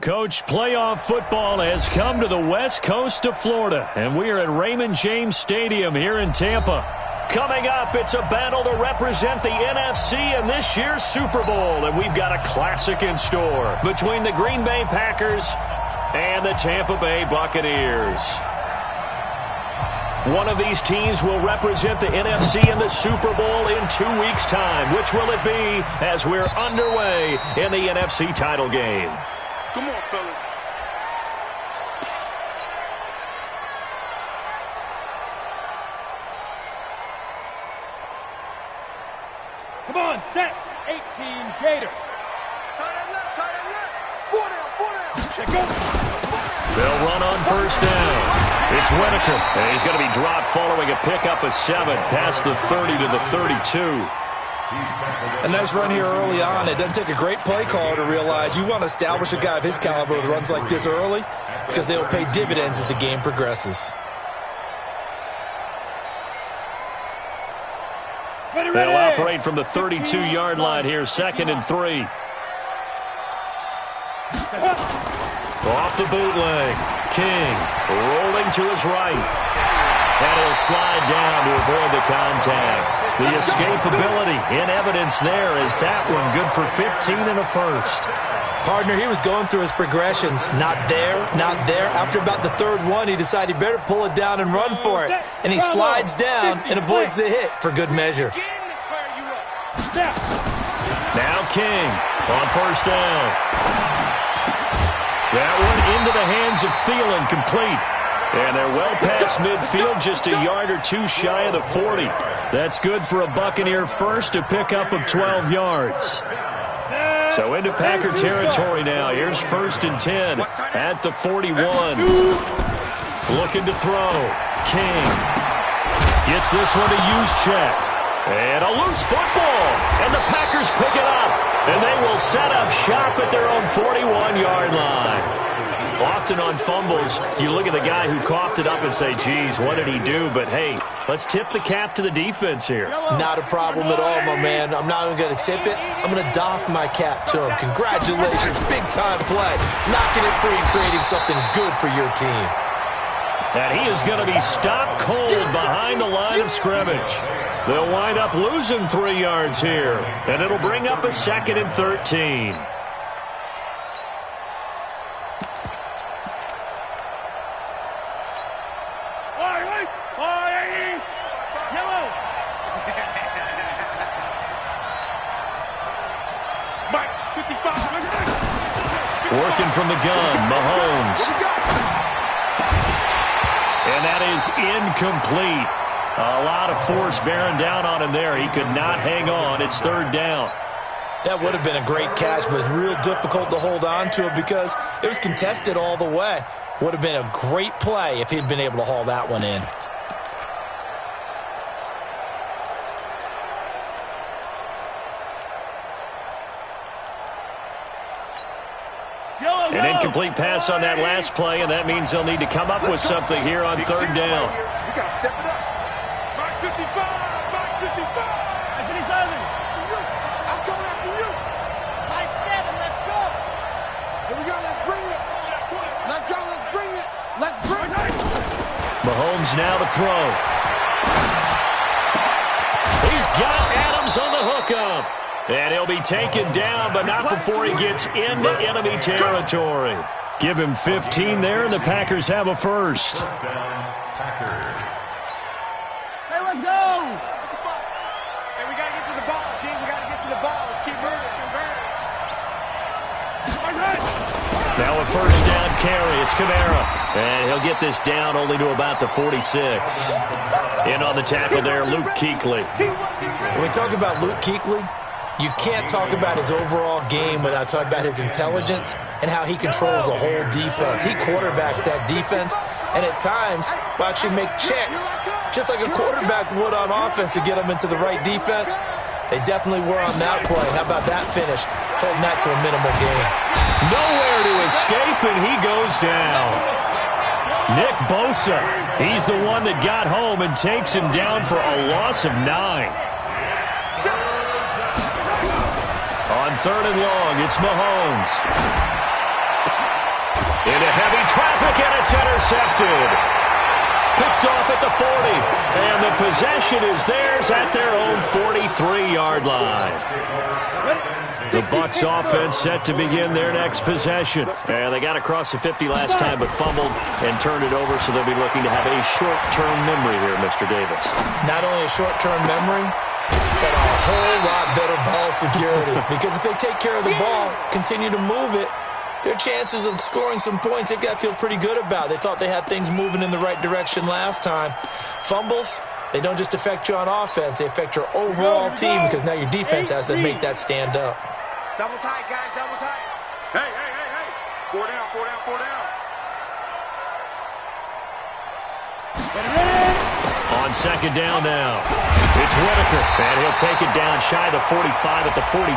Coach, playoff football has come to the west coast of Florida, and we are at Raymond James Stadium here in Tampa. Coming up, it's a battle to represent the NFC in this year's Super Bowl, and we've got a classic in store between the Green Bay Packers and the Tampa Bay Buccaneers. One of these teams will represent the NFC in the Super Bowl in 2 weeks' time. Which will it be as we're underway in the NFC title game? Come on, fellas. Come on, set. 18 Gator. Tight left. 4 down. Check go. They'll run on first down. It's Whitaker, and he's going to be dropped following a pickup of 7 past the 30 to the 32. A nice run here early on. It doesn't take a great play caller to realize you want to establish a guy of his caliber with runs like this early because they will pay dividends as the game progresses. They'll operate from the 32-yard line here, 2nd and 3. Off the bootleg. King rolling to his right. And he'll slide down to avoid the contact. The escapability in evidence there is that one good for 15 and a first. Partner, he was going through his progressions. Not there, not there. After about the third one, he decided he better pull it down and run for it. And he slides down and avoids the hit for good measure. Now King on first down. That one into the hands of Thielen, complete. And they're well past midfield, just a yard or two shy of the 40. That's good for a Buccaneer first, a pickup of 12 yards. So into Packer territory now. Here's 1st and 10 at the 41. Looking to throw. King gets this one to Juszczyk. And a loose football. And the Packers pick it up. And they will set up shop at their own 41-yard line. Often on fumbles, you look at the guy who coughed it up and say, geez, what did he do? But, hey, let's tip the cap to the defense here. Not a problem at all, my man. I'm not even going to tip it. I'm going to doff my cap to him. Congratulations. Big-time play. Knocking it free, creating something good for your team. And he is going to be stopped cold behind the line of scrimmage. They'll wind up losing 3 yards here. And it'll bring up a 2nd and 13. Working from the gun, Mahomes. And that is incomplete. A lot of force bearing down on him there. He could not hang on. It's 3rd down. That would have been a great catch, but it's real difficult to hold on to it because it was contested all the way. Would have been a great play if he'd been able to haul that one in. An incomplete pass on that last play, and that means they'll need to come up with something here on 3rd down. We got to step it up. Mark 55. I'm coming after you. My 7, let's go. Here we go, let's bring it. Let's go, let's bring it. Let's bring it. Mahomes now to throw. He's got Adams on the hookup. And he'll be taken down, but not before he gets into enemy territory. Give him 15 there, and the Packers have a first. Hey, let's go! Hey, we got to get to the ball, team. We got to get to the ball. Let's keep moving. Now a first down carry. It's Kamara. And he'll get this down only to about the 46. In on the tackle there, Luke Kuechly. When we talk about Luke Kuechly, you can't talk about his overall game without talking about his intelligence and how he controls the whole defense. He quarterbacks that defense, and at times will actually make checks, just like a quarterback would on offense to get them into the right defense. They definitely were on that play. How about that finish? Holding that to a minimal gain. Nowhere to escape, and he goes down. Nick Bosa, he's the one that got home and takes him down for a loss of 9. On 3rd and long, it's Mahomes. Into heavy traffic, and it's intercepted. Picked off at the 40, and the possession is theirs at their own 43-yard line. The Bucs offense set to begin their next possession. And they got across the 50 last time, but fumbled and turned it over, so they'll be looking to have a short-term memory here, Mr. Davis. Not only a short-term memory, but a whole lot better ball security. Because if they take care of the ball, continue to move it, their chances of scoring some points, they've got to feel pretty good about. They thought they had things moving in the right direction last time. Fumbles, they don't just affect you on offense, they affect your overall team, because now your defense has to make that stand up. Double tight, guys, double tight. Hey. 4 down. On 2nd down now, it's Whitaker, and he'll take it down shy of the 45 at the 46.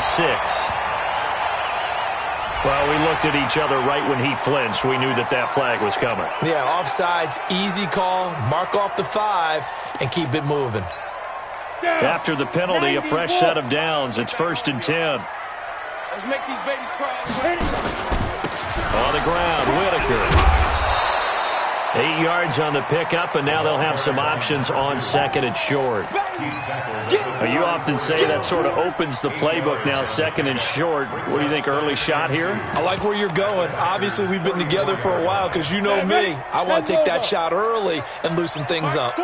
Well, we looked at each other right when he flinched. We knew that flag was coming. Yeah, offsides, easy call, mark off the 5, and keep it moving. After the penalty, a fresh set of downs. It's 1st and 10. Let's make these babies cry. On the ground, Whitaker. 8 yards on the pickup, and now they'll have some options on 2nd and short. You often say that sort of opens the playbook now, 2nd and short. What do you think, early shot here? I like where you're going. Obviously, we've been together for a while, because you know me. I want to take that shot early and loosen things up.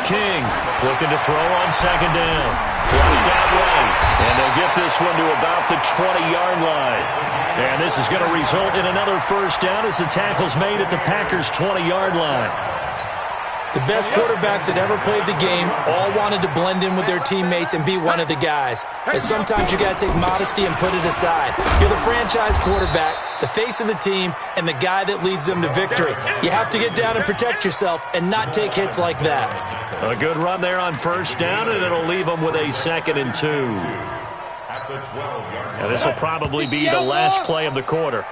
King looking to throw on 2nd down. Flushed out right. And they'll get this one to about the 20-yard line. And this is going to result in another 1st down as the tackle's made at the Packers' 20-yard line. The best quarterbacks that ever played the game all wanted to blend in with their teammates and be one of the guys. But sometimes you got to take modesty and put it aside. You're the franchise quarterback, the face of the team, and the guy that leads them to victory. You have to get down and protect yourself and not take hits like that. A good run there on 1st down, and it'll leave them with a 2nd and 2. Now this will probably be the last play of the quarter.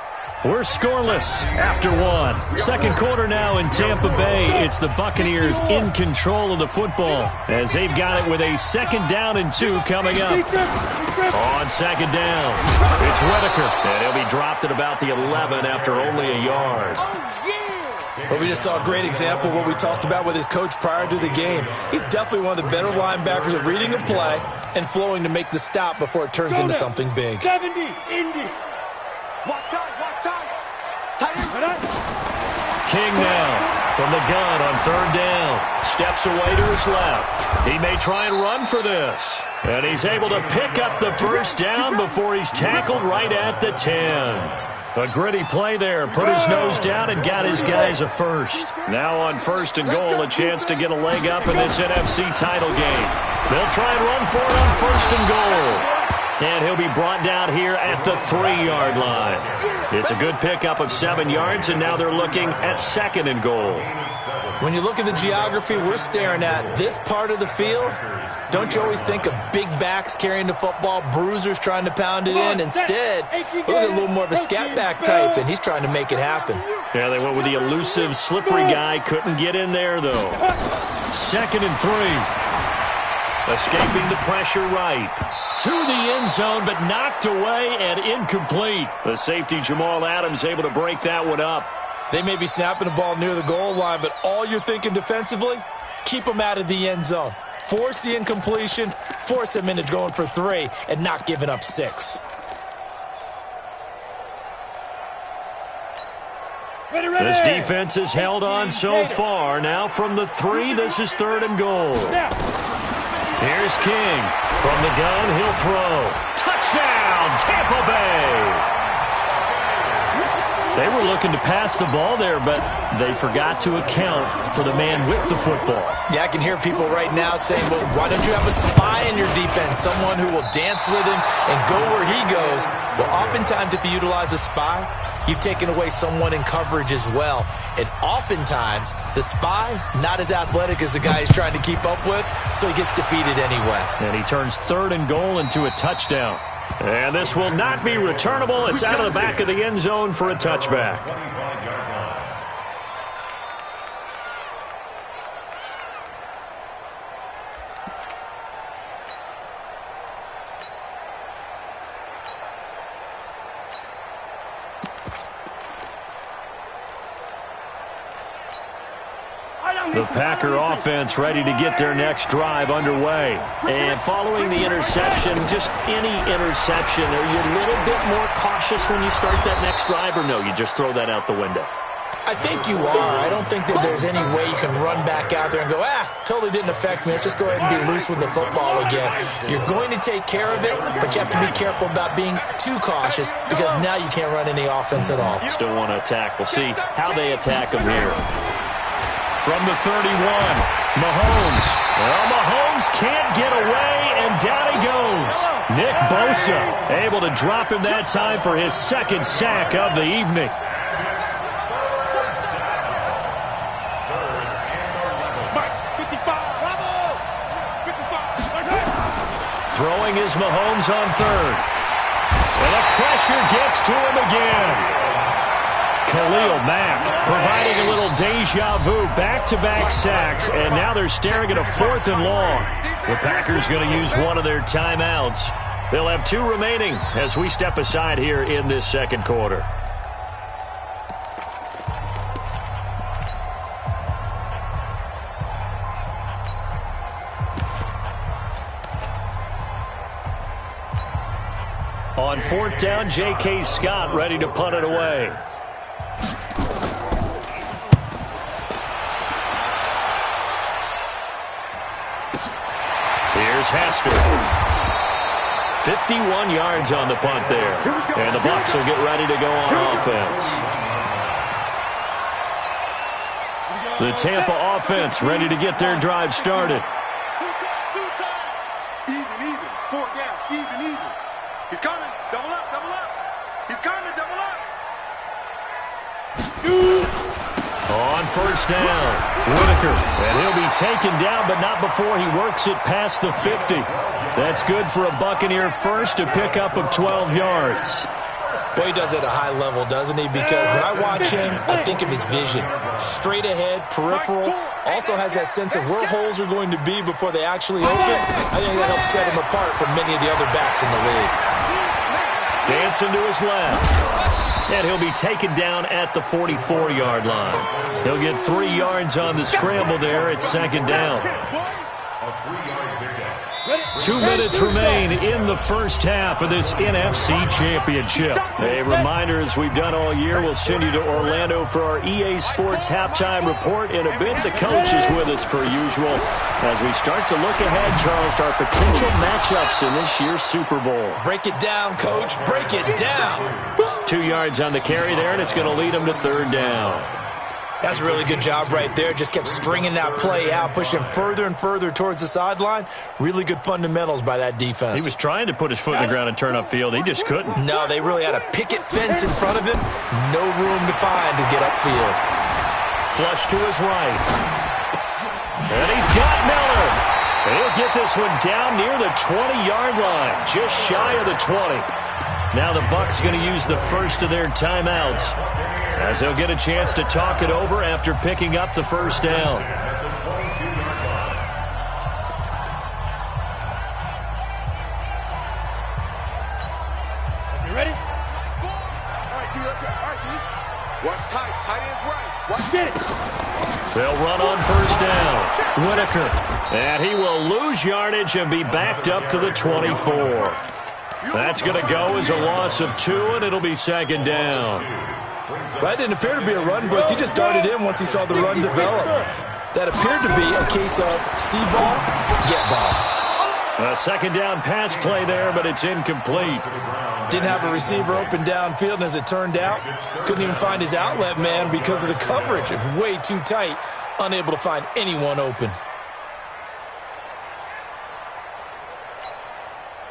We're scoreless after 1. 2nd quarter now in Tampa Bay. It's the Buccaneers in control of the football as they've got it with a 2nd down and 2 coming up. On 2nd down, it's Whitaker, and he'll be dropped at about the 11 after only a yard. Well, we just saw a great example of what we talked about with his coach prior to the game. He's definitely one of the better linebackers at reading a play and flowing to make the stop before it turns into something big. 70, Indy. Watch out. King now from the gun on 3rd down. Steps away to his left. He may try and run for this. And he's able to pick up the 1st down before he's tackled right at the 10. A gritty play there. Put his nose down and got his guys a 1st. Now on 1st and goal, a chance to get a leg up in this NFC title game. They'll try and run for it on 1st and goal. And he'll be brought down here at the 3-yard line. It's a good pickup of 7 yards, and now they're looking at 2nd and goal. When you look at the geography we're staring at, this part of the field, don't you always think of big backs carrying the football, bruisers trying to pound it in? Instead, look at a little more of a scat back type, and he's trying to make it happen. Yeah, they went with the elusive, slippery guy. Couldn't get in there, though. 2nd and 3. Escaping the pressure right. To the end zone, but knocked away and incomplete. The safety, Jamal Adams, able to break that one up. They may be snapping the ball near the goal line, but all you're thinking defensively, keep them out of the end zone. Force the incompletion, force them into going for 3, and not giving up 6. This defense has held on so far. Now from the 3, this is 3rd and goal. Here's King. From the gun, he'll throw. Touchdown, Tampa Bay! They were looking to pass the ball there, but they forgot to account for the man with the football. Yeah, I can hear people right now saying, well, why don't you have a spy in your defense, someone who will dance with him and go where he goes? Well, oftentimes if you utilize a spy, you've taken away someone in coverage as well. And oftentimes, the spy, not as athletic as the guy he's trying to keep up with, so he gets defeated anyway. And he turns 3rd and goal into a touchdown. And this will not be returnable. It's out of the back of the end zone for a touchback. The Packer offense ready to get their next drive underway. And following the interception, just any interception, are you a little bit more cautious when you start that next drive, or no, you just throw that out the window? I think you are. I don't think that there's any way you can run back out there and go, totally didn't affect me. Let's just go ahead and be loose with the football again. You're going to take care of it, but you have to be careful about being too cautious because now you can't run any offense at all. Still want to attack. We'll see how they attack them here. From the 31, Mahomes. Well, Mahomes can't get away, and down he goes. Nick Bosa able to drop him that time for his second sack of the evening. Throwing is Mahomes on third. And the pressure gets to him again. Khalil Mack providing a little deja vu, back-to-back sacks, and now they're staring at a 4th and long. The Packers going to use one of their timeouts. They'll have 2 remaining as we step aside here in this second quarter. On 4th down, J.K. Scott ready to punt it away. Here's Hester. 51 yards on the punt there. And the Bucs will get ready to go on offense. The Tampa offense ready to get their drive started. Even. 4th down. Even. He's coming. Double up. He's coming. Double up. On 1st down, Whitaker. And he'll be taken down, but not before he works it past the 50. That's good for a Buccaneer first, a pickup of 12 yards. Boy, he does it at a high level, doesn't he? Because when I watch him, I think of his vision. Straight ahead, peripheral. Also has that sense of where holes are going to be before they actually open. I think that helps set him apart from many of the other backs in the league. Dancing to his left. And he'll be taken down at the 44-yard line. He'll get 3 yards on the scramble there at 2nd down. 2 minutes remain in the first half of this NFC Championship. A reminder, as we've done all year, we'll send you to Orlando for our EA Sports halftime report in a bit. The coach is with us per usual as we start to look ahead, Charles, to our potential matchups in this year's Super Bowl. Break it down, Coach. Break it down. 2 yards on the carry there, and it's going to lead him to 3rd down. That's a really good job right there. Just kept stringing that play out, pushing him further and further towards the sideline. Really good fundamentals by that defense. He was trying to put his foot in the ground and turn upfield. He just couldn't. No, they really had a picket fence in front of him. No room to find to get upfield. Flush to his right. And he's got Miller. And he'll get this one down near the 20-yard line, just shy of the 20. Now the Bucs going to use the first of their timeouts, as they'll get a chance to talk it over after picking up the 1st down. You ready? All right, T. Watch tight. Tight end's right. Watch it. They'll run on 1st down. Whitaker. And he will lose yardage and be backed up to the 24. That's going to go as a loss of 2, and it'll be 2nd down. That didn't appear to be a run blitz. He just darted in once he saw the run develop. That appeared to be a case of see ball, get ball. A 2nd down pass play there, but it's incomplete. Didn't have a receiver open downfield, and as it turned out, couldn't even find his outlet man because of the coverage. It's way too tight, unable to find anyone open.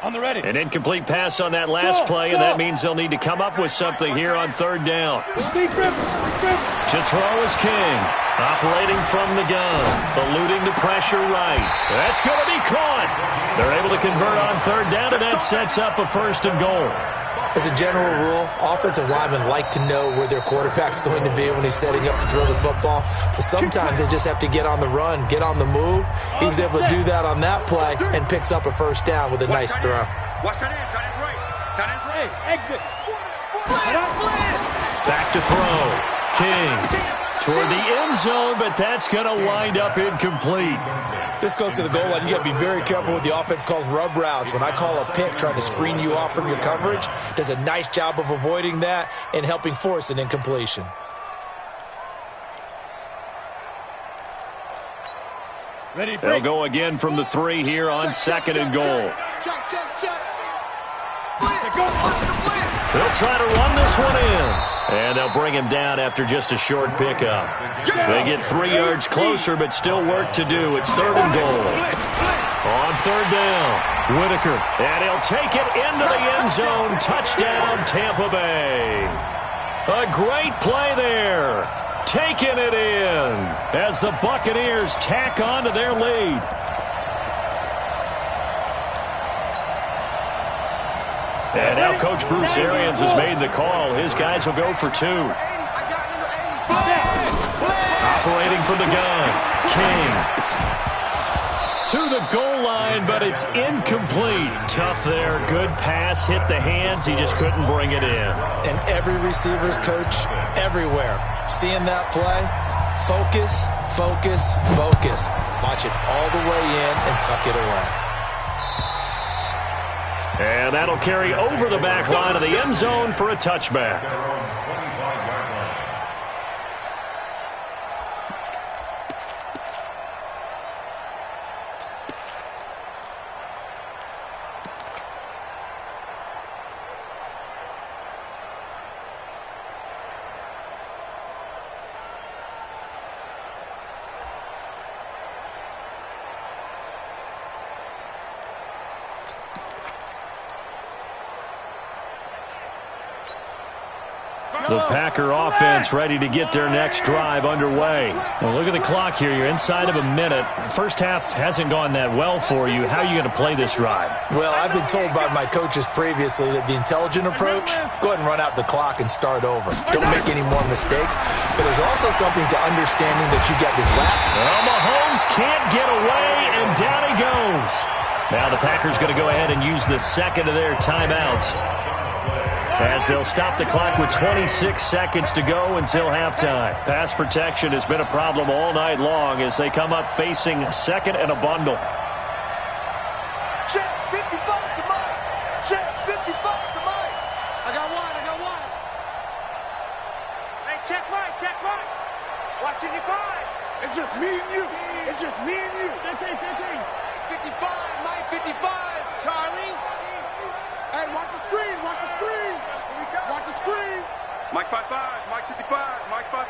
On the ready. An incomplete pass on that last play, and that means they'll need to come up with something here on third down. To throw is King. Operating from the gun. Eluding the pressure right. That's going to be caught. They're able to convert on third down, and that sets up a 1st and goal. As a general rule, offensive linemen like to know where their quarterback's going to be when he's setting up to throw the football. But sometimes they just have to get on the run, get on the move. He was able to do that on that play and picks up a 1st down with a nice throw. Watch that end. Tight end's right. Tight end's right. Exit. Back to throw. King toward the end zone, but that's going to wind up incomplete. This goes to the goal line. You got to be very careful with the offense calls rub routes. When I call a pick trying to screen you off from your coverage, does a nice job of avoiding that and helping force an incompletion. Ready, They'll go again from the 3 here on 2nd and goal. Check. They'll try to run this one in. And they'll bring him down after just a short pickup. They get 3 yards closer, but still work to do. It's 3rd and goal. On 3rd down, Whitaker. And he'll take it into the end zone. Touchdown, Tampa Bay. A great play there. Taking it in as the Buccaneers tack on to their lead. And now Coach Bruce Arians has made the call. His guys will go for 2. Operating from the gun. King. To the goal line, but it's incomplete. Tough there. Good pass. Hit the hands. He just couldn't bring it in. And every receiver's coach everywhere. Seeing that play, focus, focus, focus. Watch it all the way in and tuck it away. And that'll carry over the back line of the end zone for a touchback. The Packer offense ready to get their next drive underway. Well, look at the clock here. You're inside of a minute. First half hasn't gone that well for you. How are you going to play this drive? Well, I've been told by my coaches previously that the intelligent approach, go ahead and run out the clock and start over. Don't make any more mistakes. But there's also something to understanding that you got this lap. Well, Mahomes can't get away, and down he goes. Now the Packers going to go ahead and use the second of their timeouts, as they'll stop the clock with 26 seconds to go until halftime. Pass protection has been a problem all night long as they come up facing 2nd and a bundle. Check 55 to Mike. Check 55 to Mike. I got one. Hey, check Mike. Watching you 5. It's just me and you. 15. 55, Mike 55. Charlie. Hey, watch the screen. Watch the screen. Mike 55, Mike 55, Mike 55.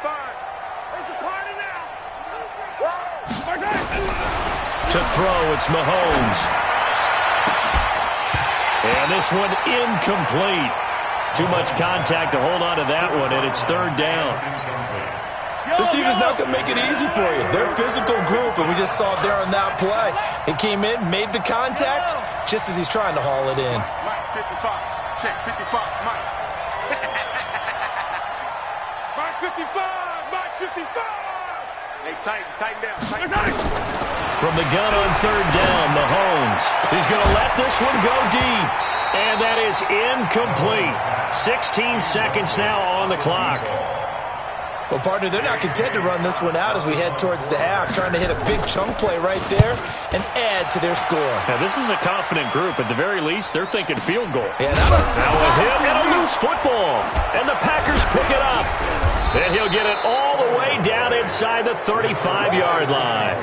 It's a party now. To throw, it's Mahomes. And this one incomplete. Too much contact to hold on to that one, and it's 3rd down. This defense is not going to make it easy for you. They're a physical group, and we just saw it there on that play. He came in, made the contact, just as he's trying to haul it in. Mike 55, check 55, Mike. Mike 55, Mike 55. Hey, tighten down. From the gun on 3rd down, Mahomes. He's going to let this one go deep. And that is incomplete. 16 seconds now on the clock. Well, partner, they're not content to run this one out as we head towards the half, trying to hit a big chunk play right there and add to their score. Now, this is a confident group. At the very least, they're thinking field goal. Yeah, now a hit and a loose football. And the Packers pick it up. And he'll get it all the way down inside the 35-yard line.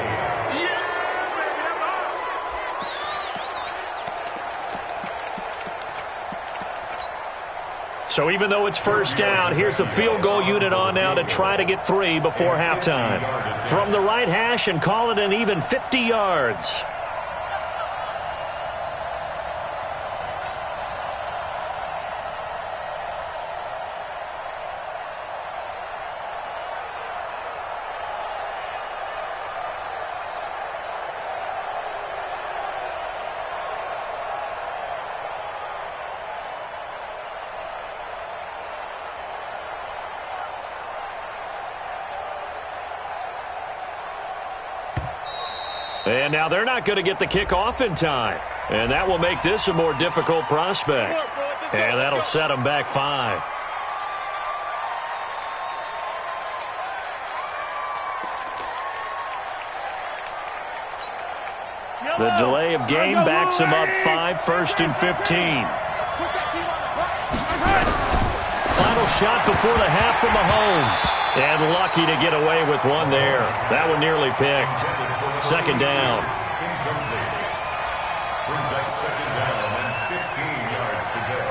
So even though it's 1st down, here's the field goal unit on now to try to get 3 before halftime. From the right hash and call it an even 50 yards. And now they're not going to get the kickoff in time. And that will make this a more difficult prospect. And that'll set them back 5. The delay of game backs them up 5, 1st and 15. Final shot before the half from Mahomes. And lucky to get away with one there. That one nearly picked. 2nd down. Brings up 2nd down and 15 yards to go.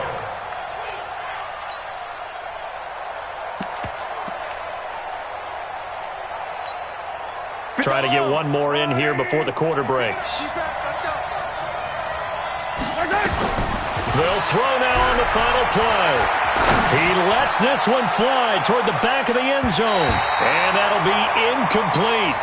Try to get one more in here before the quarter breaks. They'll throw now on the final play. He lets this one fly toward the back of the end zone. And that'll be incomplete.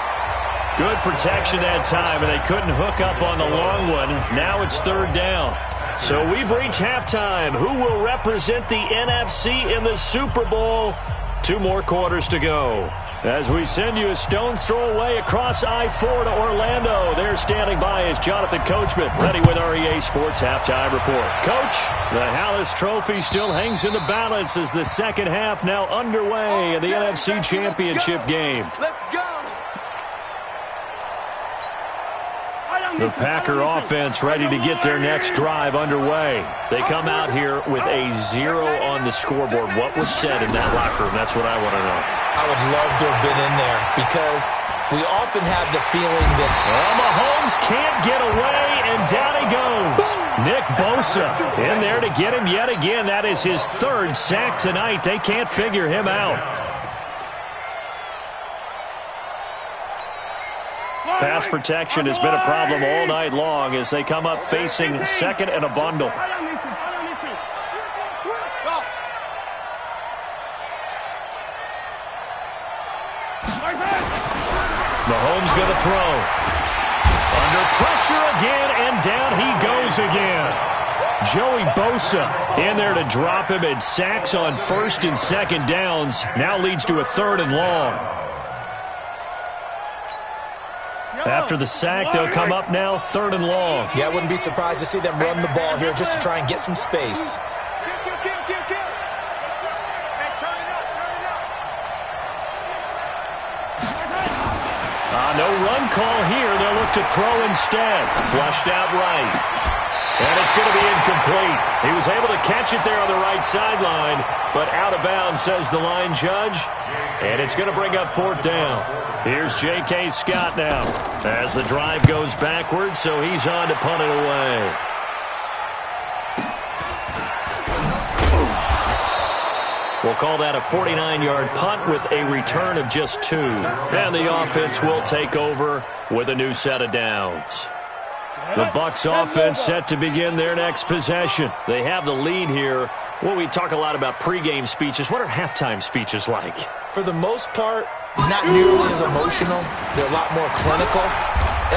Good protection that time, and they couldn't hook up on the long one. Now it's 3rd down. So we've reached halftime. Who will represent the NFC in the Super Bowl? 2 more quarters to go. As we send you a stone's throw away across I-4 to Orlando. There standing by is Jonathan Coachman, ready with our EA Sports Halftime Report. Coach, the Hallis Trophy still hangs in the balance as the second half now underway in the NFC Championship game. Let's go. The Packer offense ready to get their next drive underway. They come out here with a 0 on the scoreboard. What was said in that locker room? That's what I want to know. I would love to have been in there because we often have the feeling that Mahomes can't get away, and down he goes. Nick Bosa in there to get him yet again. That is his 3rd sack tonight. They can't figure him out. Pass protection has been a problem all night long as they come up facing 2nd and a bundle. Mahomes going to throw. Under pressure again, and down he goes again. Joey Bosa in there to drop him, and sacks on 1st and 2nd downs. Now leads to a 3rd and long. After the sack, they'll come up now 3rd and long. Yeah, I wouldn't be surprised to see them run the ball here just to try and get some space. No run call here. They'll look to throw instead. Flushed out right. And it's going to be incomplete. He was able to catch it there on the right sideline, but out of bounds, says the line judge. And it's going to bring up 4th down. Here's J.K. Scott now as the drive goes backwards, so he's on to punt it away. We'll call that a 49-yard punt with a return of just 2. And the offense will take over with a new set of downs. The Bucs offense set to begin their next possession. They have the lead here. Well, we talk a lot about pregame speeches. What are halftime speeches like? For the most part, not nearly as emotional. They're a lot more clinical.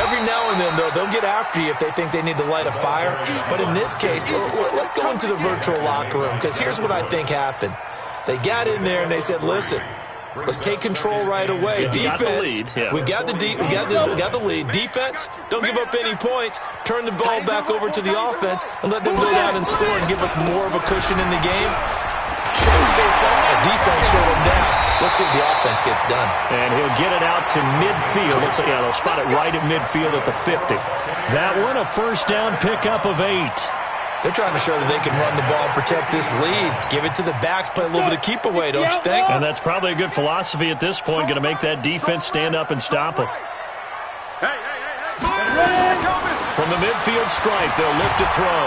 Every now and then, though, they'll get after you if they think they need to light a fire. But in this case, let's go into the virtual locker room, because here's what I think happened. They got in there and they said, listen, let's take control right away. Defense, we got the lead. Defense, don't give up any points. Turn the ball back over to the offense and let them go down and score and give us more of a cushion in the game. So far, defense showed them down. Let's see if the offense gets done. And he'll get it out to midfield. Looks like, they'll spot it right at midfield at the 50. That one, a 1st down pickup of 8. They're trying to show that they can run the ball and protect this lead. Give it to the backs, play a little bit of keep away, don't you think? And that's probably a good philosophy at this point, going to make that defense stand up and stop them. From the midfield stripe, they'll look to throw.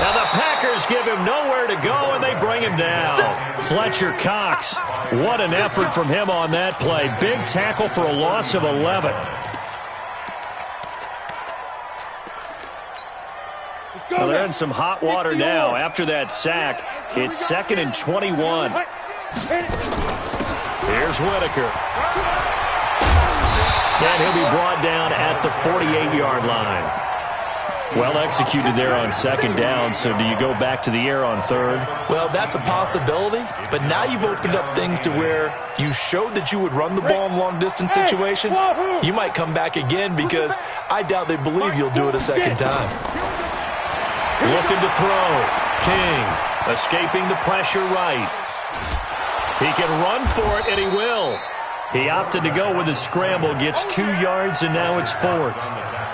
Now the Packers give him nowhere to go, and they bring him down. Fletcher Cox, what an effort from him on that play. Big tackle for a loss of 11. Well, they're in some hot water now. After that sack, it's 2nd and 21. Here's Whitaker. And he'll be brought down at the 48-yard line. Well executed there on second down, so do you go back to the air on third? Well, that's a possibility, but now you've opened up things to where you showed that you would run the ball in long-distance situation. You might come back again because I doubt they believe you'll do it a second time. Looking to throw. King escaping the pressure right. He can run for it, and he will. He opted to go with a scramble, gets 2 yards, and now it's 4th.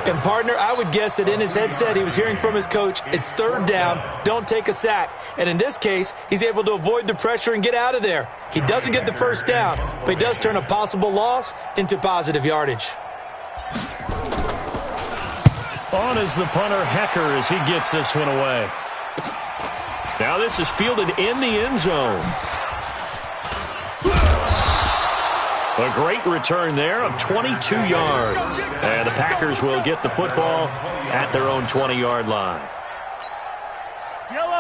And, partner, I would guess that in his headset he was hearing from his coach, it's third down, don't take a sack. And in this case, he's able to avoid the pressure and get out of there. He doesn't get the first down, but he does turn a possible loss into positive yardage. On is the punter, Hecker, as he gets this one away. Now this is fielded in the end zone. A great return there of 22 yards. And the Packers will get the football at their own 20-yard line.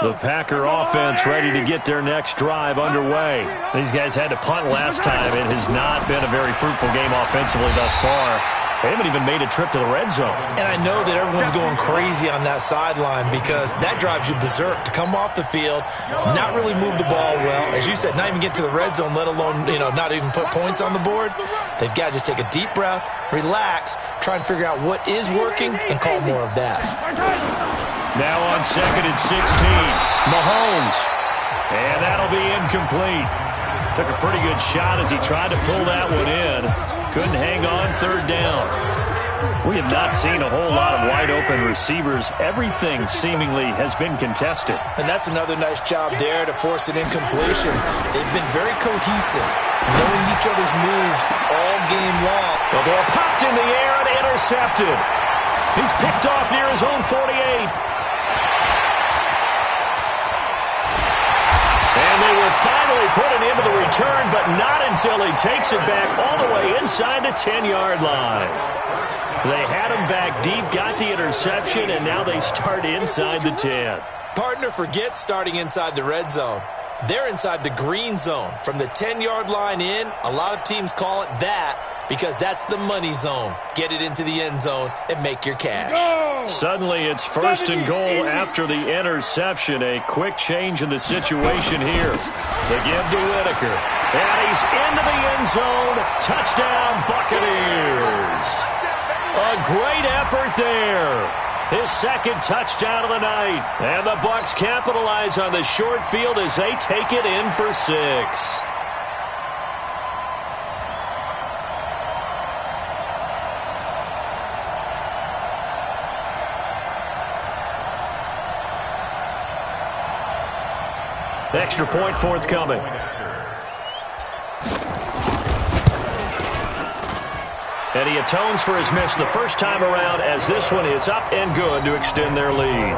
The Packer offense ready to get their next drive underway. These guys had to punt last time. It has not been a very fruitful game offensively thus far. They haven't even made a trip to the red zone. And I know that everyone's going crazy on that sideline because that drives you berserk to come off the field, not really move the ball well. As you said, not even get to the red zone, let alone, not even put points on the board. They've got to just take a deep breath, relax, try and figure out what is working, and call more of that. Now on 2nd and 16, Mahomes. And that'll be incomplete. Took a pretty good shot as he tried to pull that one in. Couldn't hang on, third down. We have not seen a whole lot of wide-open receivers. Everything seemingly has been contested. And that's another nice job there to force an incompletion. They've been very cohesive, knowing each other's moves all game long. The ball popped in the air and intercepted. He's picked off near his own 48. And they will finally put it into the return, but not until he takes it back all the way inside the 10-yard line. They had him back deep, got the interception, and now they start inside the 10. Partner, forget starting inside the red zone. They're inside the green zone. From the 10-yard line in, a lot of teams call it that because that's the money zone. Get it into the end zone and make your cash. Suddenly it's 1st and goal after the interception. A quick change in the situation here. The give to Whitaker. And he's into the end zone. Touchdown, Buccaneers. A great effort there. His 2nd touchdown of the night. And the Bucs capitalize on the short field as they take it in for 6. Extra point forthcoming. And he atones for his miss the first time around as this one is up and good to extend their lead.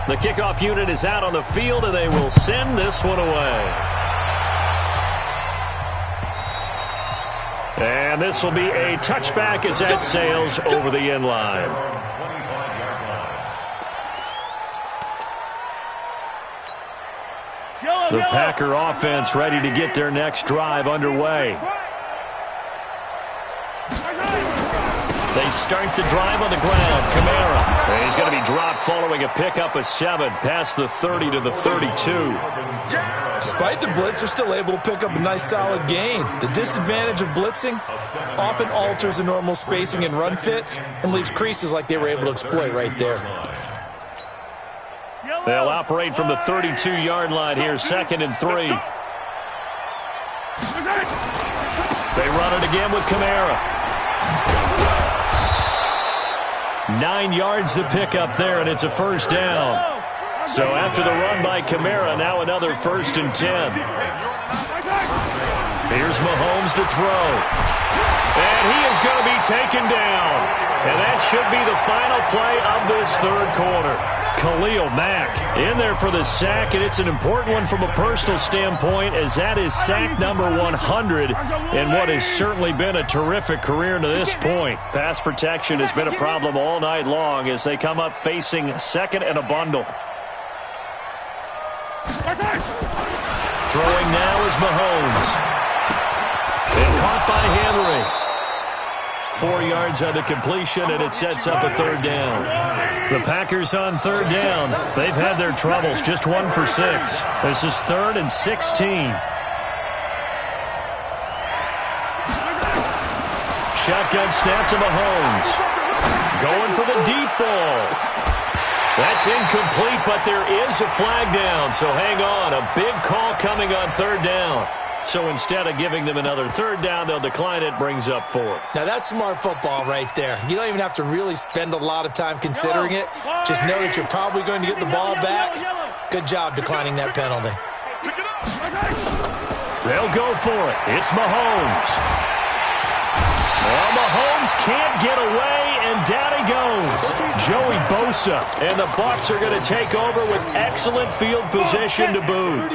The kickoff unit is out on the field, and they will send this one away. And this will be a touchback as that sails over the end line. The Packer offense ready to get their next drive underway. They start the drive on the ground. Kamara. And he's going to be dropped following a pickup of 7 past the 30 to the 32. Despite the blitz, they're still able to pick up a nice solid gain. The disadvantage of blitzing often alters the normal spacing and run fits and leaves creases like they were able to exploit right there. They'll operate from the 32-yard line here, 2nd and 3. They run it again with Kamara. 9 yards to pick up there, and it's a first down. So after the run by Kamara, now another 1st and 10. Here's Mahomes to throw. And he is going to be taken down. And that should be the final play of this 3rd quarter. Khalil Mack in there for the sack, and it's an important one from a personal standpoint as that is sack number 100 in what has certainly been a terrific career to this point. Pass protection has been a problem all night long as they come up facing 2nd and a bundle. Throwing now is Mahomes. And caught by Henry. 4 yards on the completion, and it sets up a third down. The Packers on third down. They've had their troubles, just 1 for 6. This is 3rd and 16. Shotgun snap to Mahomes. Going for the deep ball. That's incomplete, but there is a flag down, so hang on. A big call coming on third down. So instead of giving them another third down, they'll decline it, brings up 4. Now, that's smart football right there. You don't even have to really spend a lot of time considering it. Just know that you're probably going to get the ball back. Good job declining that penalty. They'll go for it. It's Mahomes. Well, Mahomes can't get away, and down he goes. Joey Bosa, and the Bucs are going to take over with excellent field position to boot.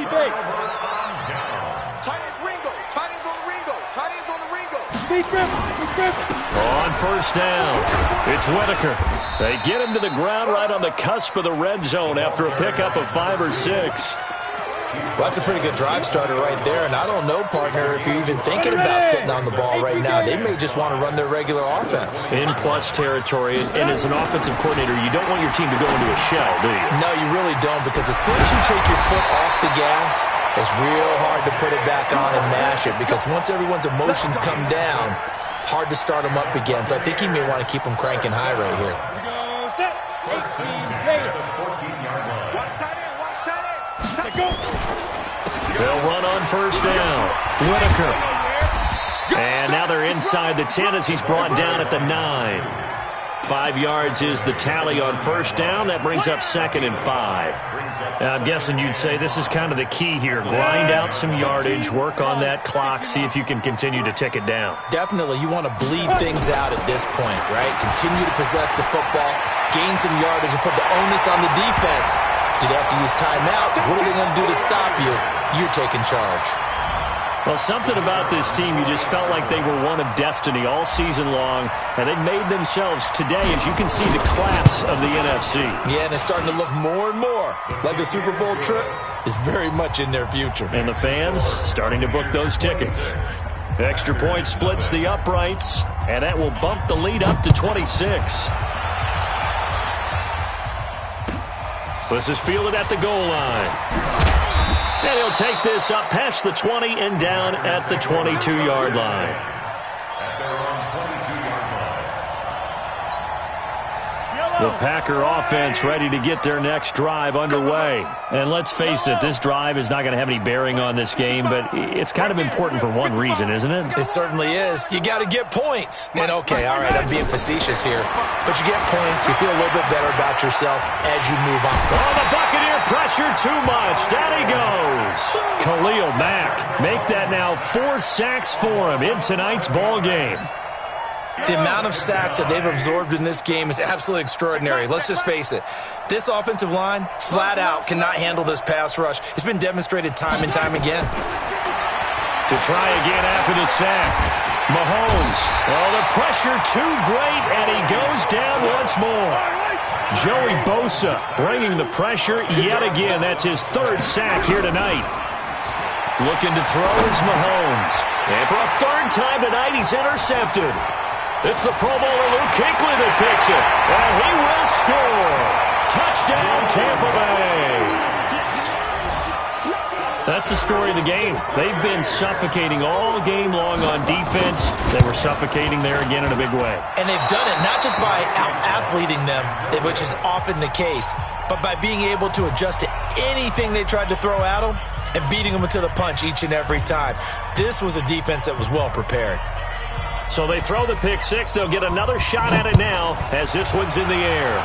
On first down, it's Whitaker. They get him to the ground right on the cusp of the red zone after a pickup of 5 or 6. Well, that's a pretty good drive starter right there, and I don't know, partner, if you're even thinking about sitting on the ball right now. They may just want to run their regular offense. In plus territory, and as an offensive coordinator, you don't want your team to go into a shell, do you? No, you really don't, because as soon as you take your foot off the gas, it's real hard to put it back on and mash it, because once everyone's emotions come down, hard to start them up again. So I think he may want to keep them cranking high right here. They'll run on first down. Whitaker. And now they're inside the 10 as he's brought down at the 9. 5 yards is the tally on first down. That brings up 2nd and 5. Now, I'm guessing you'd say this is kind of the key here. Grind out some yardage, work on that clock, see if you can continue to tick it down. Definitely. You want to bleed things out at this point, right? Continue to possess the football, gain some yardage, and put the onus on the defense. Do they have to use timeouts? What are they going to do to stop you? You're taking charge. Well, something about this team, you just felt like they were one of destiny all season long, and they made themselves today, as you can see, the class of the NFC. Yeah, and it's starting to look more and more like the Super Bowl trip is very much in their future. And the fans starting to book those tickets. Extra point splits the uprights, and that will bump the lead up to 26. This is fielded at the goal line. And he'll take this up past the 20 and down at the 22-yard line. The Packer offense ready to get their next drive underway. And let's face it, this drive is not going to have any bearing on this game, but it's kind of important for one reason, isn't it? It certainly is. You got to get points. And okay, all right, I'm being facetious here, but you get points, you feel a little bit better about yourself as you move on. Oh, the Buccaneer pressure too much. Down he goes. Khalil Mack make that now 4 sacks for him in tonight's ball game. The amount of sacks that they've absorbed in this game is absolutely extraordinary. Let's just face it. This offensive line, flat out, cannot handle this pass rush. It's been demonstrated time and time again. To try again after the sack. Mahomes. Oh, the pressure too great, and he goes down once more. Joey Bosa bringing the pressure yet again. That's his 3rd sack here tonight. Looking to throw is Mahomes. And for a 3rd time tonight, he's intercepted. It's the Pro Bowler Luke Kuechly that picks it. And he will score. Touchdown, Tampa Bay. That's the story of the game. They've been suffocating all game long on defense. They were suffocating there again in a big way. And they've done it not just by out-athleting them, which is often the case, but by being able to adjust to anything they tried to throw at them and beating them to the punch each and every time. This was a defense that was well prepared. So they throw the pick 6. They'll get another shot at it now as this one's in the air.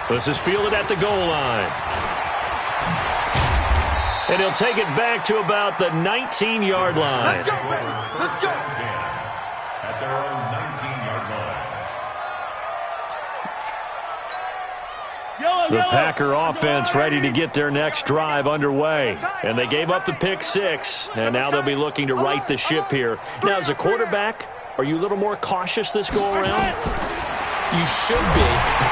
This is fielded at the goal line. And he'll take it back to about the 19-yard line. Let's go, baby. Let's go. At their own 19-yard line. The Packer offense ready to get their next drive underway. And they gave up the pick 6, and now they'll be looking to right the ship here. Now, as a quarterback, are you a little more cautious this go-around? You should be.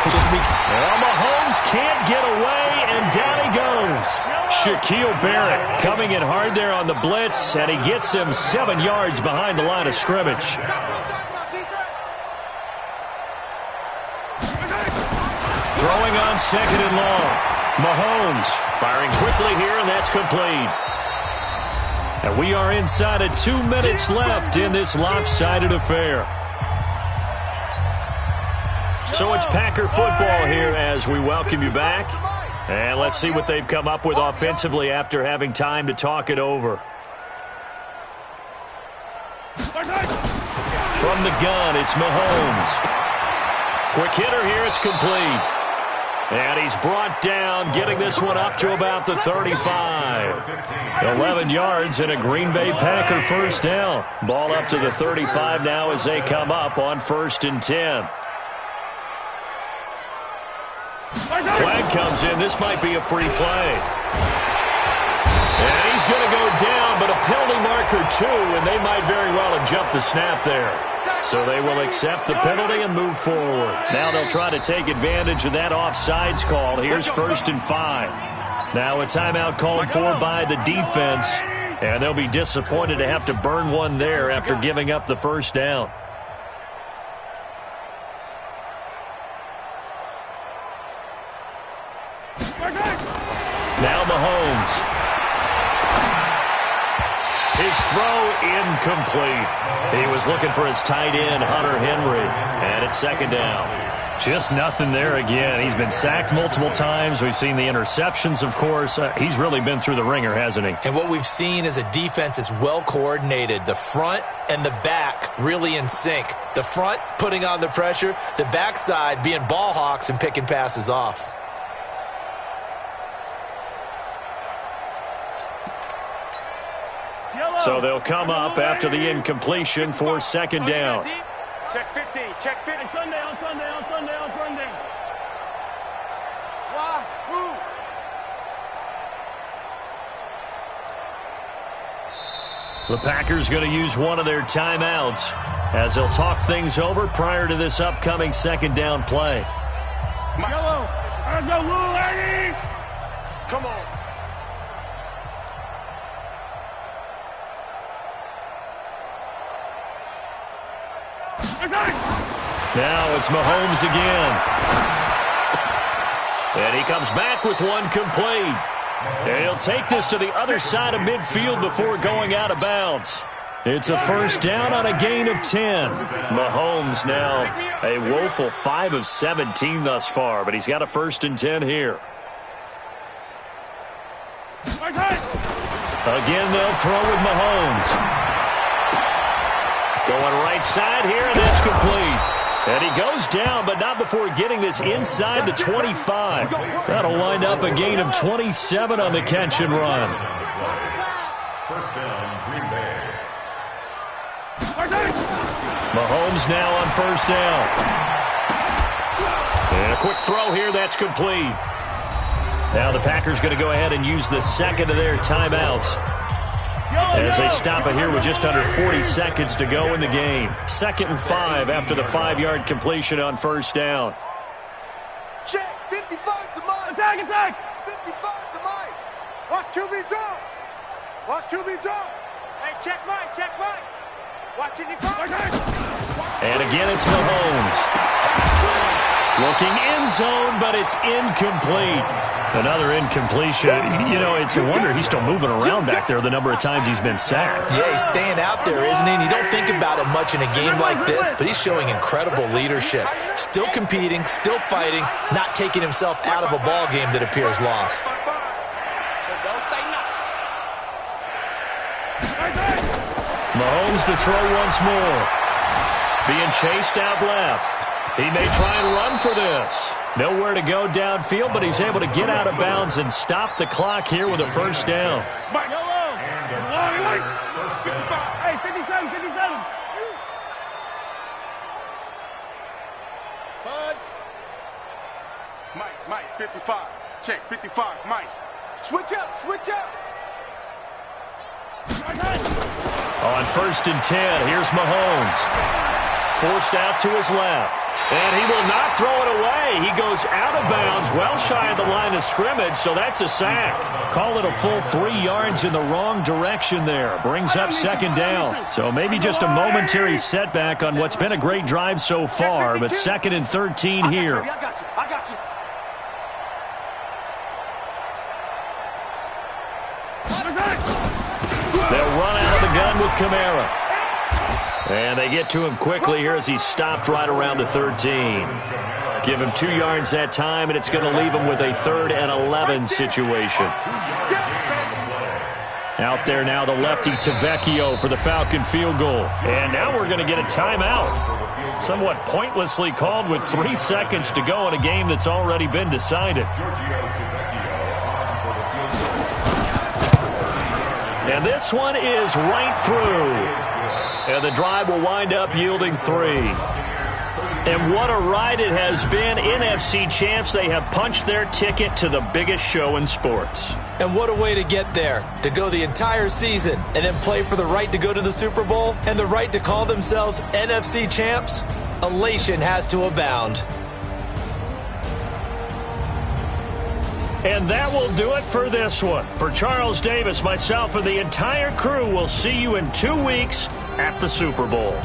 Well, Mahomes can't get away, and down he goes. Shaquille Barrett coming in hard there on the blitz, and he gets him 7 yards behind the line of scrimmage. Throwing on 2nd and long. Mahomes firing quickly here, and that's complete. And we are inside of 2 minutes left in this lopsided affair. So it's Packer football here as we welcome you back. And let's see what they've come up with offensively after having time to talk it over. From the gun, it's Mahomes. Quick hitter here, it's complete. And he's brought down, getting this one up to about the 35. 11 yards and a Green Bay Packer first down. Ball up to the 35 now as they come up on 1st and 10. Flag comes in. This might be a free play. And he's going to go down, but a penalty marker too, and they might very well have jumped the snap there. So they will accept the penalty and move forward. Now they'll try to take advantage of that offsides call. Here's 1st and 5. Now a timeout called for by the defense, and they'll be disappointed to have to burn one there after giving up the first down. Now Mahomes. His throw incomplete. He was looking for his tight end, Hunter Henry. And it's 2nd down. Just nothing there again. He's been sacked multiple times. We've seen the interceptions, of course. He's really been through the ringer, hasn't he? And what we've seen is a defense that's well coordinated. The front and the back really in sync. The front putting on the pressure. The backside being ball hawks and picking passes off. So they'll come up after the incompletion for 2nd down. Check 50. Check 50. Sunday, on Sunday, on Sunday, on Sunday. Wahoo! The Packers going to use one of their timeouts as they'll talk things over prior to this upcoming 2nd down play. Yellow. Let's go, Lou, lady. Come on. Now it's Mahomes again. And he comes back with one complete. And he'll take this to the other side of midfield before going out of bounds. It's a first down on a gain of 10. Mahomes now a woeful 5 of 17 thus far, but he's got a 1st and 10 here. Again, they'll throw with Mahomes. Going right side here, and that's complete. And he goes down, but not before getting this inside the 25. That'll wind up a gain of 27 on the catch and run. First down, Green Bay. Mahomes now on 1st down. And a quick throw here, that's complete. Now the Packers going to go ahead and use the 2nd of their timeouts as they stop it here with just under 40 seconds to go in the game. 2nd and 5 after the 5-yard completion on 1st down. Check, 55 to Mike. Attack. 55 to Mike. Watch QB jump. Watch QB jump. Hey, check Mike. Watch it. And again, it's Mahomes. Looking end zone, but it's incomplete. Another incompletion. You know, it's a wonder he's still moving around back there the number of times he's been sacked. Yeah, he's staying out there, isn't he? And you don't think about it much in a game like this, but he's showing incredible leadership. Still competing, still fighting, not taking himself out of a ball game that appears lost. So don't say nothing. Mahomes to throw once more. Being chased out left. He may try and run for this. Nowhere to go downfield, but he's able to get out of bounds and stop the clock here with a 1st down. Hey, 57. Buzz. Mike, 55. Check, 55, Mike. Switch up. On 1st and 10, here's Mahomes. forced out to his left. And he will not throw it away. He goes out of bounds, well shy of the line of scrimmage, so that's a sack. Call it a full 3 yards in the wrong direction there. Brings up second down. So maybe just a momentary setback on what's been a great drive so far, but 2nd and 13 here. I got you. They'll run out of the gun with Kamara. And they get to him quickly here as he's stopped right around the 13. Give him 2 yards that time, and it's going to leave him with a 3rd and 11 situation. Out there now, the lefty Tavecchio for the Falcon field goal. And now we're going to get a timeout. Somewhat pointlessly called with 3 seconds to go in a game that's already been decided. And this one is right through. And the drive will wind up yielding 3. And what a ride it has been. NFC champs, they have punched their ticket to the biggest show in sports. And what a way to get there, to go the entire season and then play for the right to go to the Super Bowl and the right to call themselves NFC champs. Elation has to abound. And that will do it for this one. For Charles Davis, myself, and the entire crew, we'll see you in 2 weeks at the Super Bowl.